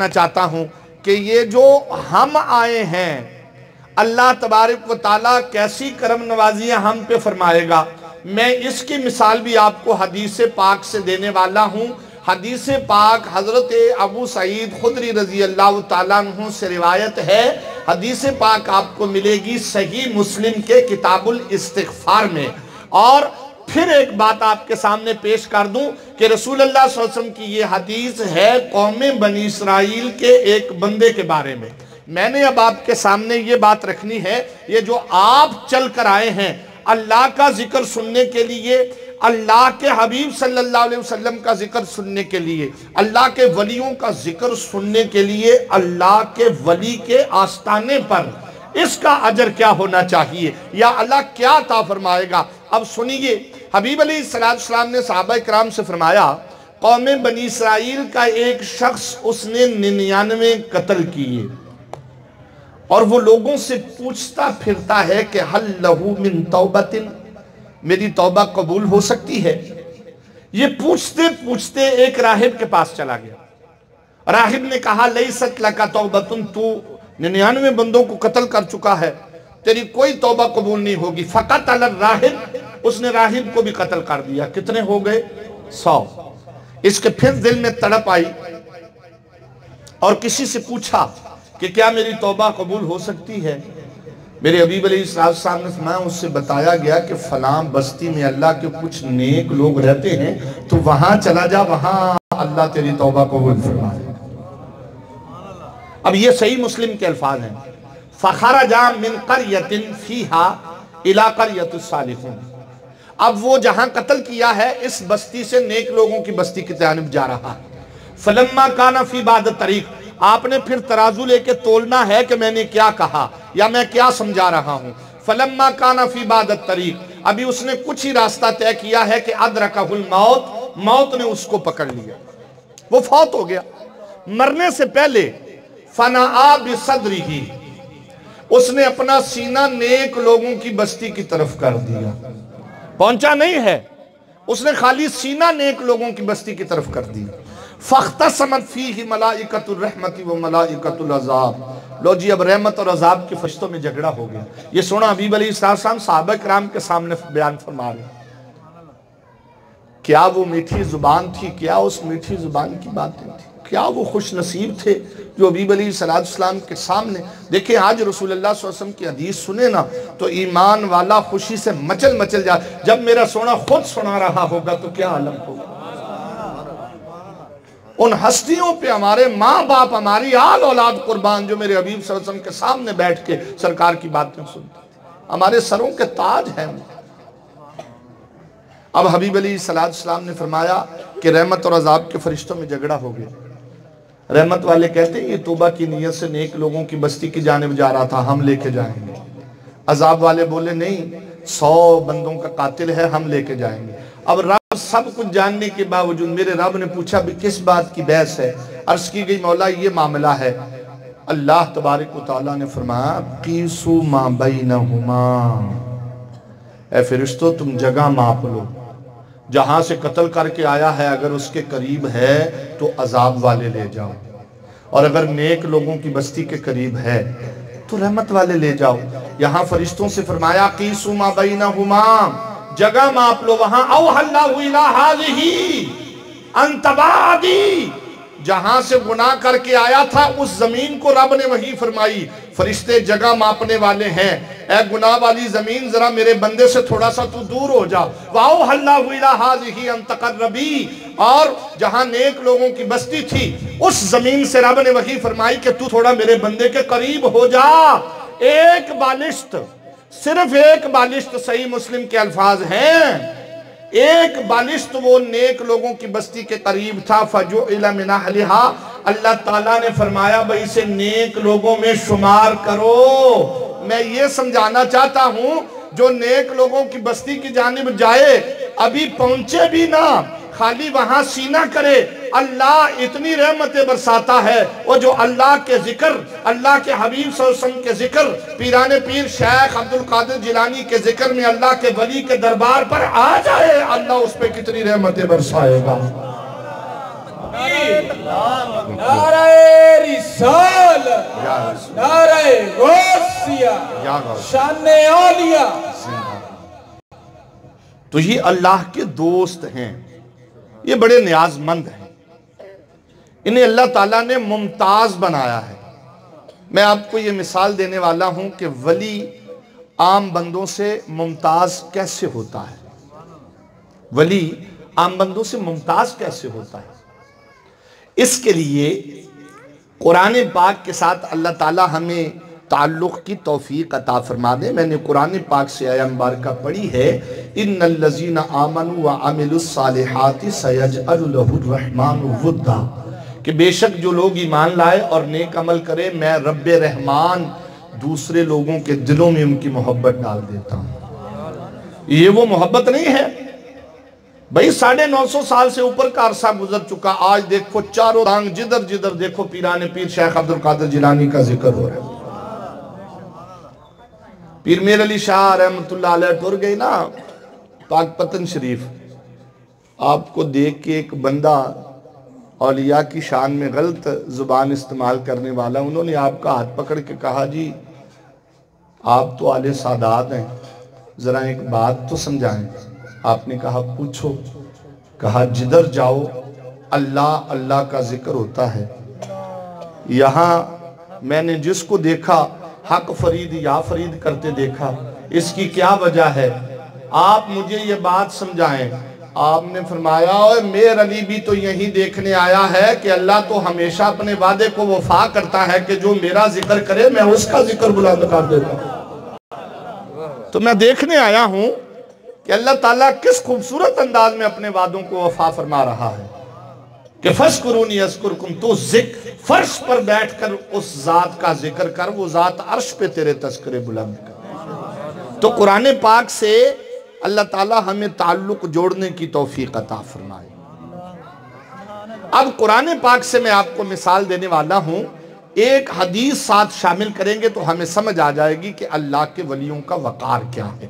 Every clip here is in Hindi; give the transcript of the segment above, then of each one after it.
चाहता हूं कि ये जो हम आए हैं, अल्लाह तबारक व तआला कैसी करम नवाजियां हम पे फरमाएगा। मैं इसकी मिसाल भी आपको हदीस पाक से देने वाला हूं। हदीस पाक हजरत अबू सईद खुदरी रजी अल्लाह तआला अन्हु से रिवायत है। हदीस पाक आपको मिलेगी सही मुस्लिम के किताबुल इस्तिग़फ़ार में। और फिर एक बात आपके सामने पेश कर दूं कि रसूलुल्लाह सल्लल्लाहु अलैहि वसल्लम की ये हदीस है कौमे बनी इसराइल के एक बंदे के बारे में। मैंने अब आपके सामने ये बात रखनी है, ये जो आप चल कर आए हैं अल्लाह का जिक्र सुनने के लिए, अल्लाह के हबीब सल्लल्लाहु अलैहि वसल्लम का जिक्र सुनने के लिए, अल्लाह के वलियों का जिक्र सुनने के लिए, अल्लाह के वली के आस्ताने पर इसका अजर क्या होना चाहिए या अल्लाह क्या अता फरमाएगा। अब सुनिए, हबीब अलैहिस्सलाम ने सहाबा इकराम से फरमाया, कौमे बनी इसराइल का एक शख्स उसने 99 कत्ल किए और वो लोगों से पूछता फिरता है कि हल लहू मिन तौबतिन, मेरी तौबा कबूल हो सकती है। ये पूछते पूछते एक राहिब के पास चला गया। राहिब ने कहा, लैसत लका तौबतुन, तू 99 बंदों को कत्ल कर चुका है, तेरी कोई तौबा कबूल नहीं होगी। फकत अल राहिब, उसने राहिब को भी कत्ल कर दिया। कितने हो गए? 100। इसके फिर दिल में तड़प आई और किसी से पूछा कि क्या मेरी तौबा कबूल हो सकती है। मेरे हबीब अलैहिस्सलाम ने फरमाया, उससे बताया गया कि फलां बस्ती में अल्लाह के कुछ नेक लोग रहते हैं, तो वहां चला जा, वहां अल्लाह तेरी तौबा कबूल फरमाए। अब ये सही मुस्लिम के अल्फाज हैं, फ़ख़रजा मिन क़रयतिन फ़ीहा इला क़रयतिस सालिहीन। अब वो जहां कत्ल किया है इस बस्ती से नेक लोगों की बस्ती की जानिब जा रहा है। फलम्मा काना फ़ी बाद तरीक़, आपने फिर तराजू लेके तोलना है कि मैंने क्या कहा या मैं क्या समझा रहा हूं। फलम्मा काना फ़ी बाद तरीक़, अभी उसने कुछ ही रास्ता तय किया है कि अदरकहुल मौत, मौत ने उसको पकड़ लिया, वो फौत हो गया। मरने से पहले फनाआ बिसदरिही, उसने अपना सीना नेक लोगों की बस्ती की तरफ कर दिया। पहुंचा नहीं है, उसने खाली सीना नेक लोगों की बस्ती की तरफ कर दिया। फख्तसमत फीही मलाइकतुर रहमति व मलाइकतुल अज़ाब, लो जी अब रहमत और अजाब के फरिश्तों में झगड़ा हो गया। ये सुना हबीब अलैहिस्सलाम सहाबा किराम के सामने बयान फरमा रहे। क्या वो मीठी जुबान थी, क्या उस मीठी जुबान की बातें थी, क्या वो खुश नसीब थे जो हबीब अलैहिस्सलाम के सामने। देखिए आज रसूलुल्लाह सल्लल्लाहु अलैहि वसल्लम की हदीस सुने ना तो ईमान वाला खुशी से मचल मचल जा। जब मेरा सोना खुद सुना रहा होगा तो क्या आलम होगा। उन हस्तियों पे हमारे माँ बाप, हमारी आल औलाद कुर्बान, जो मेरे हबीब सल्लल्लाहु अलैहि वसल्लम के सामने बैठ के सरकार की बातें सुनते थे, हमारे सरों के ताज हैं। अब हबीब अलैहिस्सलाम ने फरमाया कि रहमत और अजाब के फरिश्तों में झगड़ा हो गया। रहमत वाले कहते हैं ये तौबा की नीयत से नेक लोगों की बस्ती की जानिब जा रहा था, हम लेके जाएंगे। अजाब वाले बोले नहीं, 100 बंदों का कातिल है, हम लेके जाएंगे। अब रब सब कुछ जानने के बावजूद मेरे रब ने पूछा भी किस बात की बहस है। अर्ज की गई मौला ये मामला है। अल्लाह तबारक व तआला ने फरमाया, कीसू मा बैनहुमा, ऐ फरिश्तों तुम जगह माप लो, जहां से कत्ल करके आया है अगर उसके करीब है तो अजाब वाले ले जाओ, और अगर नेक लोगों की बस्ती के करीब है तो रहमत वाले ले जाओ। यहां फरिश्तों से फरमाया कीसू मा बैनहुमा, जगह माप लो वहां। औ हल्लाहु इला हाज़िही अंतबादी, जहां से गुनाह करके आया था उस जमीन को रब ने वही फरमाई। फरिश्ते जगह मापने वाले हैं, ए गुनाह वाली जमीन जरा मेरे बंदे से थोड़ा सा तू दूर हो जा। वाओ हल्लाहु इला हाज़िही अंतक़र्रबी, और जहां नेक लोगों की बस्ती थी उस जमीन से रब ने वही फरमाई कि तू थोड़ा मेरे बंदे के करीब हो जा। एक बालिश्त, सिर्फ एक बालिश्त, सही मुस्लिम के अल्फाज हैं, एक बालिश्त वो नेक लोगों की बस्ती के करीब था। फजुइला मिन अहलिहा, अल्लाह ताला ने फरमाया भाई इसे नेक लोगों में शुमार करो। मैं ये समझाना चाहता हूं जो नेक लोगों की बस्ती की जानिब जाए, अभी पहुंचे भी ना, खाली वहां सीना करे, अल्लाह इतनी रहमतें बरसाता है। वो जो अल्लाह के जिक्र, अल्लाह के हबीब सल्लल्लाहु अलैहि वसल्लम के जिक्र, पीराने पीर शेख अब्दुल कादिर जिलानी के जिक्र में अल्लाह के वली के दरबार पर आ जाए, अल्लाह उस पर कितनी रहमतें बरसाएगा। नारे रिसालत, नारे गौसिया, शाने औलिया। तो ये अल्लाह के दोस्त हैं, ये बड़े न्याजमंद हैं, इन्हें अल्लाह ताला ने मुमताज बनाया है। मैं आपको ये मिसाल देने वाला हूं कि वली आम बंदों से मुमताज कैसे होता है। वली आम बंदों से मुमताज कैसे होता है, इसके लिए कुरान पाक के साथ अल्लाह ताला हमें ताल्लुक़ की तौफीक अता फरमा दे। मैंने कुरान पाक से आया मुबारका पढ़ी है, इन्नल्लज़ीना आमनू व अमिलुस्सालिहाति सयजअलु लहुर रहमानु वुद्दा, कि बेशक जो लोग ईमान लाए और नेक अमल करे, मैं रब्बे रहमान दूसरे लोगों के दिलों में उनकी मोहब्बत डाल देता हूँ। ये वो मोहब्बत नहीं है भाई, 950 साल से ऊपर का अरसा गुजर चुका। आज देखो चारों टांग जिधर जिधर देखो पीराने पीर शेख अब्दुल कादिर जिलानी का जिक्र हो रहा है। पीर मीर अली शाह रहमतुल्लाह अलैह टुर गए ना पाकपतन शरीफ, आपको देख के एक बंदा औलिया की शान में गलत जुबान इस्तेमाल करने वाला, उन्होंने आपका हाथ पकड़ के कहा, जी आप तो आले सादात हैं, जरा एक बात तो समझाएं। आपने कहा पूछो। कहा जिधर जाओ अल्लाह अल्लाह का जिक्र होता है। यहाँ मैंने जिसको देखा हक फरीद या फरीद करते देखा, इसकी क्या वजह है, आप मुझे ये बात समझाएं। आपने फरमाया, और मेर अली भी तो यही देखने आया है कि अल्लाह तो हमेशा अपने वादे को वफा करता है कि जो मेरा जिक्र करे मैं उसका जिक्र बुलंद कर देता हूं। तो मैं देखने आया हूं कि अल्लाह ताला किस खूबसूरत अंदाज में अपने वादों को वफा फरमा रहा है कि फस्कुरूनी अस्कुरकुम, तो जिक्र फर्श पर बैठकर उस जात का जिक्र कर, वो जात अर्श पे तेरे तस्करे बुलंद कर। तो कुरान पाक से अल्लाह ताला हमें ताल्लुक जोड़ने की तौफीक अता फरमाए। अब कुरान पाक से मैं आपको मिसाल देने वाला हूं, एक हदीस साथ शामिल करेंगे तो हमें समझ आ जाएगी कि अल्लाह के वलियों का वकार क्या है,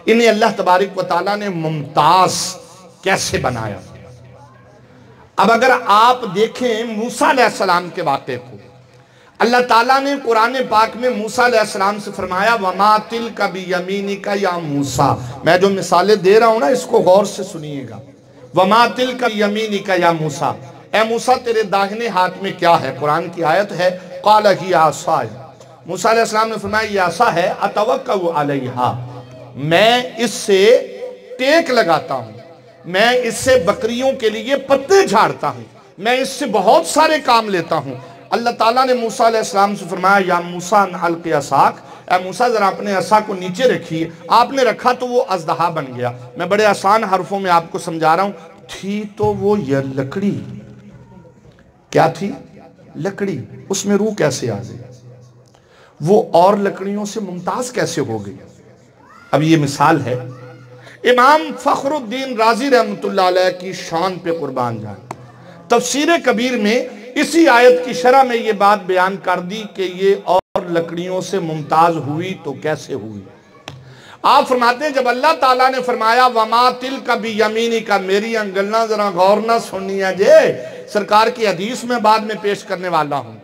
इन्हें अल्लाह तबारक व तआला ने मुमताज कैसे बनाया। अब अगर आप देखें मूसा अलैहिस्सलाम के वाक़े को, अल्लाह ताला ने कुरान पाक में मूसा अलैहिस्सलाम से फरमाया, वमा तिलका बियमीनिका या मूसा। मैं जो मिसालें दे रहा हूं ना, इसको गौर से सुनिएगा। वमा तिलका बियमीनिका या मूसा, ए मूसा तेरे दाहिने हाथ में क्या है। कुरान की आयत है, क़ाल हिया असाय। मूसा अलैहिस्सलाम ने फरमाया ये आसा है, अतवक्कउ अलैहा, मैं इससे टेक लगाता हूं, मैं इससे बकरियों के लिए पत्ते झाड़ता हूं, मैं इससे बहुत सारे काम लेता हूं। अल्लाह ताला ने मूसा अलैहिस्सलाम से फरमाया, या मूसा अलक़ि असाक, ए मूसा जरा अपने असा को नीचे रखिए। आपने रखा तो वो अज़दहा बन गया। मैं बड़े आसान हरफों में आपको समझा रहा हूं। थी तो वो ये लकड़ी, क्या थी, लकड़ी, उसमें रूह कैसे आ गई, वो और लकड़ियों से मुमताज कैसे हो गई। अब ये मिसाल है इमाम फखरुद्दीन राजी रहमतुल्लाह अलैह की शान पे कुर्बान जाए। तफसीर कबीर में इसी आयत की शरह में ये बात बयान कर दी कि ये और लकड़ियों से मुमताज हुई तो कैसे हुई। आप फरमाते हैं, जब अल्लाह ताला ने फरमाया वमा तिलका बियमीनिका, मेरी अंगलना जरा गौर ना सुननी है जे, सरकार की हदीस में बाद में पेश करने वाला हूं।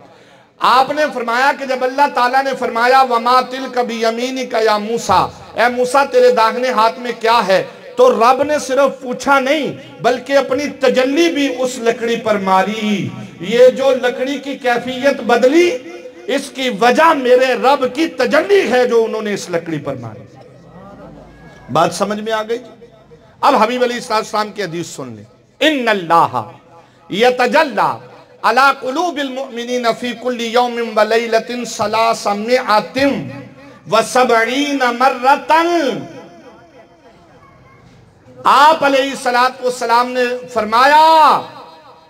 आपने फरमाया कि जब अल्लाह ताला ने फरमाया वमा तिलका बियमीनिका या मूसा, ए मूसा तेरे दाहिने हाथ में क्या है, तो रब ने सिर्फ पूछा नहीं बल्कि अपनी तजल्ली भी उस लकड़ी पर मारी। ये जो लकड़ी की कैफियत बदली, इसकी वजह मेरे रब की तजल्ली है जो उन्होंने इस लकड़ी पर मारी। बात समझ में आ गई। अब हबीब अलैहिस्सलाम की हदीस सुन ले, इन्नल्लाह यतजल्ला अला कुलूबिल मुमिनीन फी कुल्ली यौमिन व लैलतिन सलासमिअतिन व सबईन मर्रतन। आप अलैहिस्सलातु वस्सलाम ने फरमाया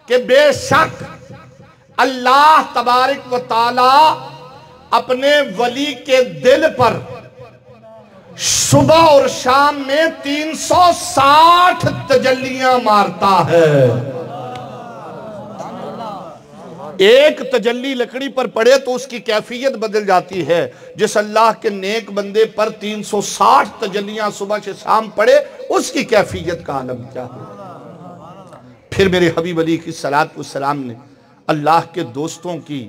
कि बेशक अल्लाह तबारक व ताला अपने वली के दिल पर सुबह और शाम में 360 तजल्लियां मारता है। एक तजल्ली लकड़ी पर पड़े तो उसकी कैफियत बदल जाती है। जिस अल्लाह के नेक बंदे पर 360 तजल्लियां सुबह से शाम पड़े, उसकी कैफियत का आलम क्या है। फिर मेरे हबीब अली की सलात व सलाम ने अल्लाह के दोस्तों की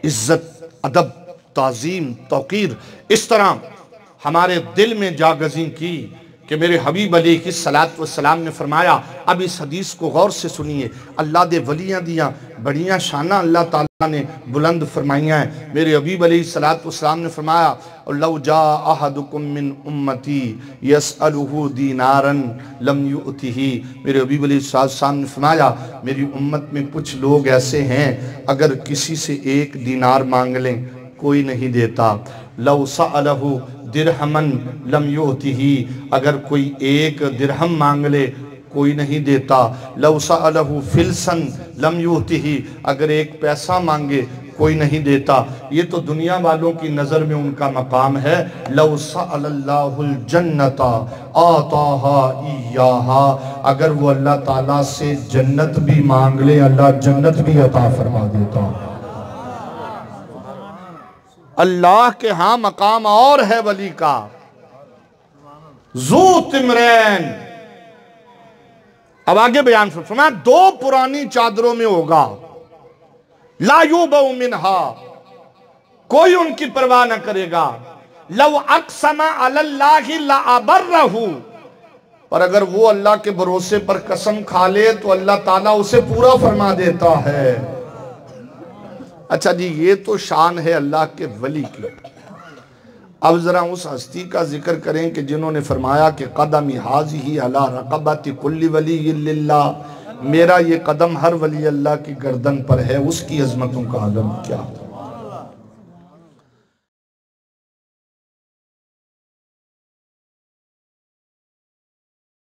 इज्जत, अदब, ताज़ीम, तौक़ीर इस तरह हमारे दिल में जागज़ी की कि मेरे हबीब अलैहिस्सलातु वस्सलाम ने फरमाया। अब इस हदीस को गौर से सुनिए। अल्लाह दे वलियां दियाँ बड़ियाँ शाना अल्लाह ताला ने बुलंद फरमाइयाँ हैं। मेरे हबीब अलैहिस्सलातु वस्सलाम ने फरमाया, लौ जा अहदुकुम मिन उम्मती यसअलुहु दीनारन लम युअतिही। मेरे हबीब अलैहिस्सलातु वस्सलाम ने फरमाया, मेरी उम्मत में कुछ लोग ऐसे हैं अगर किसी से एक दीनार मांग लें कोई नहीं देता। लौ सअलहु दिरहमन लम युअतिही, अगर कोई एक दिरहम मांग ले कोई नहीं देता। लौ सअलहु फिलसन लम युअतिही, अगर एक पैसा मांगे कोई नहीं देता। ये तो दुनिया वालों की नज़र में उनका मकाम है। लौ सअलल्लाहुल जन्नता आताहा इय्याहा, अगर वो अल्लाह ताला से जन्नत भी मांग ले अल्लाह जन्नत भी अता फरमा देता। अल्लाह के यहाँ मकाम और है वली का। जू तिमरैन, अब आगे बयान फरमाया, दो पुरानी चादरों में होगा, ला युबउ मिनहा, कोई उनकी परवाह न करेगा। लव अक़समा अलल्लाहि ला अबर्रहु, पर अगर वो अल्लाह के भरोसे पर कसम खा ले तो अल्लाह ताला उसे पूरा फरमा देता है। अच्छा जी, ये तो शान है अल्लाह के वली की। अब जरा उस हस्ती का जिक्र करें कि जिन्होंने फरमाया कि कदम हाज़िही अला रक़बति कुल्ली वली लिल्लाह, मेरा ये कदम हर वली अल्लाह की गर्दन पर है। उसकी अजमतों का आलम क्या।